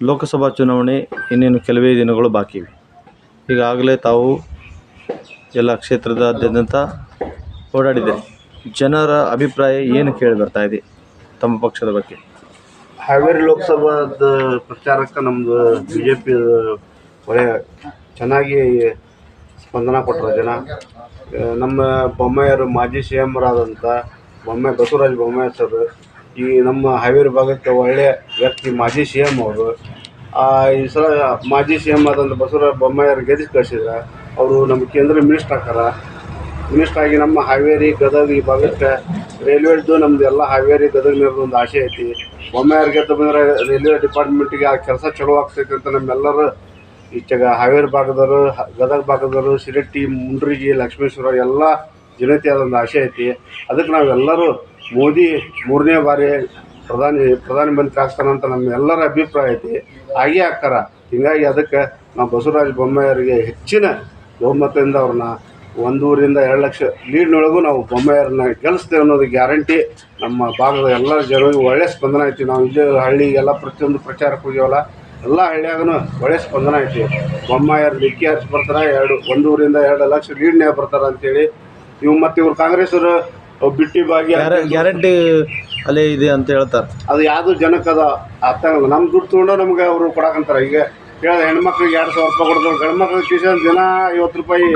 ಲೋಕಸಭಾ ಚುನಾವಣೆ ಇನ್ನೇನು ಕೆಲವೇ ದಿನಗಳು ಬಾಕಿ ಇವೆ. ಈಗಾಗಲೇ ತಾವು ಎಲ್ಲ ಕ್ಷೇತ್ರದಾದ್ಯಂತ ಓಡಾಡಿದ್ದೀರಿ. ಜನರ ಅಭಿಪ್ರಾಯ ಏನು ಕೇಳಿ ಬರ್ತಾ ಇದೆ ತಮ್ಮ ಪಕ್ಷದ ಬಗ್ಗೆ? ಹಾವೇರಿ ಲೋಕಸಭಾದ ಪ್ರಚಾರಕ್ಕೆ ನಮ್ಮದು BJP ಒಳ್ಳೆ ಚೆನ್ನಾಗಿ ಸ್ಪಂದನ ಕೊಟ್ಟರು ಜನ. ನಮ್ಮ ಬೊಮ್ಮಾಯಿಯವರು ಮಾಜಿ CM ಆದಂಥ ಬಸವರಾಜ ಬೊಮ್ಮಾಯಿ ಸರ್ ಈ ನಮ್ಮ ಹಾವೇರಿ ಭಾಗಕ್ಕೆ ಒಳ್ಳೆಯ ವ್ಯಕ್ತಿ, ಮಾಜಿ CM ಅವರು. ಈ ಸಲ ಮಾಜಿ CM ಆದಂಥ ಬಸವರಾಜ ಬೊಮ್ಮಾಯಿಯವರು ಗೆಲ್ಲಿಸಿ ಕಳಿಸಿದ್ರೆ ಅವರು ನಮ್ಮ ಕೇಂದ್ರ ಮಿನಿಸ್ಟರ್ ಆಗಿ ನಮ್ಮ ಹಾವೇರಿ ಗದಗ ಈ ಭಾಗಕ್ಕೆ ರೈಲ್ವೆದು ನಮ್ದು ಎಲ್ಲ ಹಾವೇರಿ ಗದಗಿನವ್ರದ್ದು ಒಂದು ಆಸೆ ಐತಿ. ಬೊಮ್ಮಾಯಿಯವ್ರು ಗೆದ್ದು ಬಂದರೆ ರೈಲ್ವೆ ಡಿಪಾರ್ಟ್ಮೆಂಟಿಗೆ ಆ ಕೆಲಸ ಚಲೋ ಆಗ್ತೈತೆ ಅಂತ ನಮ್ಮೆಲ್ಲರೂ ಈಚೆಗೆ ಹಾವೇರಿ ಭಾಗದವರು, ಗದಗ ಭಾಗದವರು, ಶಿರಟ್ಟಿ, ಮುಂಡ್ರಿಗಿ, ಲಕ್ಷ್ಮೇಶ್ವರ ಎಲ್ಲ ಜನತೆ ಅದೊಂದು ಆಸೆ ಐತಿ. ಅದಕ್ಕೆ ನಾವೆಲ್ಲರೂ ಮೋದಿ 3ನೇ ಬಾರಿ ಪ್ರಧಾನಮಂತ್ರಿ ಆಗ್ತಾನಂತ ನಮ್ಮ ಎಲ್ಲರ ಅಭಿಪ್ರಾಯ ಐತಿ. ಹಾಗೇ ಆಗ್ತಾರ. ಹೀಗಾಗಿ ಅದಕ್ಕೆ ನಾವು ಬಸವರಾಜ ಬೊಮ್ಮಾಯಿಯವರಿಗೆ ಹೆಚ್ಚಿನ ಬಹುಮತದಿಂದ ಅವ್ರನ್ನ 1 ರಿಂದ 2 ಲಕ್ಷ ಲೀಡ್ನೊಳಗೂ ನಾವು ಬೊಮ್ಮಾಯಿಯವ್ರನ್ನ ಗೆಲ್ಲಿಸ್ತೇವೆ ಅನ್ನೋದು ಗ್ಯಾರಂಟಿ. ನಮ್ಮ ಭಾಗದ ಎಲ್ಲ ಜನರಿಗೆ ಒಳ್ಳೆಯ ಸ್ಪಂದನ ಐತಿ. ನಾವು ಇಲ್ಲೇ ಹಳ್ಳಿಗೆಲ್ಲ ಪ್ರತಿಯೊಂದು ಪ್ರಚಾರಕ್ಕೆ ಹೋಗ್ಯವಲ್ಲ, ಎಲ್ಲ ಹಳ್ಳಿಯಾಗೂ ಒಳ್ಳೆಯ ಸ್ಪಂದನ ಐತಿ. ಬೊಮ್ಮಾಯಿಯವ್ರು ಲಿಕ್ಕಿ ಹರಿಸಿ ಬರ್ತಾರೆ, 1 ರಿಂದ 2 ಲಕ್ಷ ಲೀಡ್ನ್ಯಾಗ ಬರ್ತಾರೆ ಅಂತೇಳಿ. ಇವ್ರು ಕಾಂಗ್ರೆಸ್ಸರು ಬಿಟ್ಟಿ ಭಾಗ್ಯ ಗ್ಯಾರಂಟಿ ಅಲ್ಲೇ ಇದೆ ಅಂತ ಹೇಳ್ತಾರೆ. ಅದು ಯಾವುದು ಜನಕ್ಕೆ ಅದು ಅರ್ಥ ಆಗಲ್ಲ. ನಮ್ಮ ದುಡ್ಡು ತೊಗೊಂಡು ನಮ್ಗೆ ಅವರು ಕೊಡಕಂತಾರೆ. ಈಗ ಹೇಳಿದ ಹೆಣ್ಮಕ್ಳಿಗೆ 2,000 ರೂಪಾಯಿ ಕೊಡ್ತಾರೆ, ಗಂಡು ಮಕ್ಳಿಗೆ ಕಿಶನ್ ದಿನ 50 ರೂಪಾಯಿ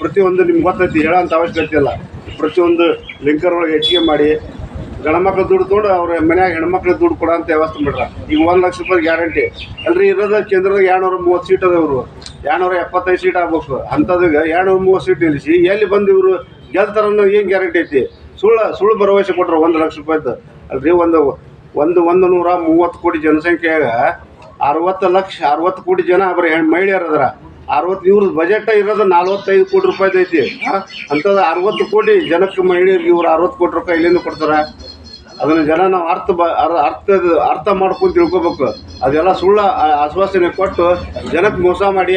ಪ್ರತಿಯೊಂದು ನಿಮ್ಗೆ ಗೊತ್ತೈತಿ, ಹೇಳೋಂಥ ಅವಶ್ಯಕತೆ ಇಲ್ಲ. ಪ್ರತಿಯೊಂದು ಲಿಂಕರ್ ಒಳಗೆ ಹೆಚ್ಚಿಗೆ ಮಾಡಿ ಗಂಡು ಮಕ್ಳು ದುಡ್ಡು ತೊಗೊಂಡು ಅವ್ರ ಮನ್ಯಾಗ ಹೆಣ್ಮಕ್ಳಿಗೆ ದುಡ್ಡು ಕೊಡೋಂಥ ವ್ಯವಸ್ಥೆ ಮಾಡ್ರ. ಈಗ 1 ಲಕ್ಷ ರೂಪಾಯಿ ಗ್ಯಾರಂಟಿ ಅಲ್ರಿ ಇರೋದು. ಕೇಂದ್ರದಾಗ 230 ಸೀಟ್ ಅದಾವರು, 275 ಸೀಟ್ ಆಗ್ಬೇಕು. ಅಂಥದ್ದಾಗ 230 ಸೀಟ್ ನಿಲ್ಲಿಸಿ ಎಲ್ಲಿ ಬಂದು ಇವರು ಗೆಲ್ತಾರನ್ನೋ ಏನು ಗ್ಯಾರಂಟಿ ಐತಿ? ಸುಳ್ಳು ಭರವಸೆ ಕೊಟ್ಟರು 1 ಲಕ್ಷ ರೂಪಾಯಿದ್ದು ಅಲ್ರಿ. 130 ಕೋಟಿ ಜನಸಂಖ್ಯೆಯಾಗ 60 ಕೋಟಿ ಜನ ಬರೀ ಮಹಿಳೆಯರು ಅದಾರ. 60 ಇವ್ರದ್ದು ಬಜೆಟ್ ಇರೋದು 45 ಕೋಟಿ ರೂಪಾಯಿದು ಐತಿ. ಅಂಥದ್ದು 60 ಕೋಟಿ ಜನಕ್ಕೆ ಮಹಿಳೆಯರಿಗೆ ಇವ್ರು 60 ಕೋಟಿ ರೂಪಾಯಿ ಇಲ್ಲಿಂದ ಕೊಡ್ತಾರೆ. ಅದನ್ನು ಜನ ನಾವು ಅರ್ಥ ಮಾಡ್ಕೊಂಡು ತಿಳ್ಕೊಬೇಕು. ಅದೆಲ್ಲ ಸುಳ್ಳು ಆಶ್ವಾಸನೆ ಕೊಟ್ಟು ಜನಕ್ಕೆ ಮೋಸ ಮಾಡಿ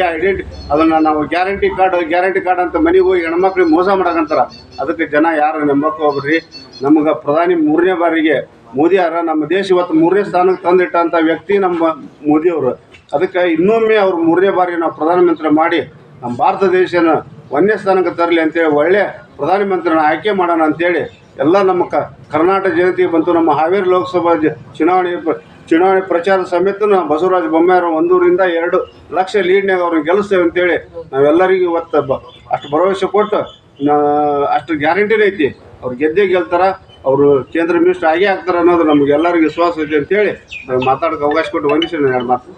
ಅದನ್ನು ನಾವು ಗ್ಯಾರಂಟಿ ಕಾರ್ಡ್ ಅಂತ ಮನೆಗೆ ಹೋಗಿ ಹೆಣ್ಮಕ್ಳಿಗೆ ಮೋಸ ಮಾಡಕಂತಾರ. ಅದಕ್ಕೆ ಜನ ಯಾರು ನಂಬಕ್ಕೆ ಹೋಗ್ರಿ. ನಮ್ಗೆ ಪ್ರಧಾನಿ 3ನೇ ಬಾರಿಗೆ ಮೋದಿ ನಮ್ಮ ದೇಶ ಇವತ್ತು 3ನೇ ಸ್ಥಾನಕ್ಕೆ ತಂದಿಟ್ಟಂಥ ವ್ಯಕ್ತಿ ನಮ್ಮ ಮೋದಿಯವರು. ಅದಕ್ಕೆ ಇನ್ನೊಮ್ಮೆ ಅವ್ರು 3ನೇ ಬಾರಿ ನಾವು ಪ್ರಧಾನಮಂತ್ರಿ ಮಾಡಿ ನಮ್ಮ ಭಾರತ ದೇಶನ 1ನೇ ಸ್ಥಾನಕ್ಕೆ ತರಲಿ ಅಂತೇಳಿ ಒಳ್ಳೆಯ ಪ್ರಧಾನಮಂತ್ರಿನ ಆಯ್ಕೆ ಮಾಡೋಣ ಅಂತೇಳಿ ಎಲ್ಲ ನಮ್ಮ ಕರ್ನಾಟಕ ಜನತೆಗೆ ಬಂತು. ನಮ್ಮ ಹಾವೇರಿ ಲೋಕಸಭಾ ಚುನಾವಣೆ ಪ್ರಚಾರ ಸಮೇತ ಬಸವರಾಜ ಬೊಮ್ಮಾಯಿಯವರು 1 ರಿಂದ 2 ಲಕ್ಷ ಲೀಡ್ನಾಗ ಅವ್ರನ್ನ ಗೆಲ್ಲಿಸ್ತೇವೆ ಅಂತೇಳಿ ನಾವೆಲ್ಲರಿಗೂ ಇವತ್ತು ಅಷ್ಟು ಭರವಸೆ ಕೊಟ್ಟು ಅಷ್ಟು ಗ್ಯಾರಂಟಿನೇ ಐತಿ. ಅವ್ರು ಗೆದ್ದೇ ಗೆಲ್ತಾರ, ಅವರು ಕೇಂದ್ರ ಮಿನಿಸ್ಟರ್ ಆಗೇ ಆಗ್ತಾರೆ ಅನ್ನೋದು ನಮಗೆಲ್ಲರಿಗೂ ವಿಶ್ವಾಸ ಐತಿ ಅಂತೇಳಿ ನಾವು ಮಾತಾಡೋಕೆ ಅವಕಾಶ ಕೊಟ್ಟು ವಂದಿಸಿ 2 ಮಾತು.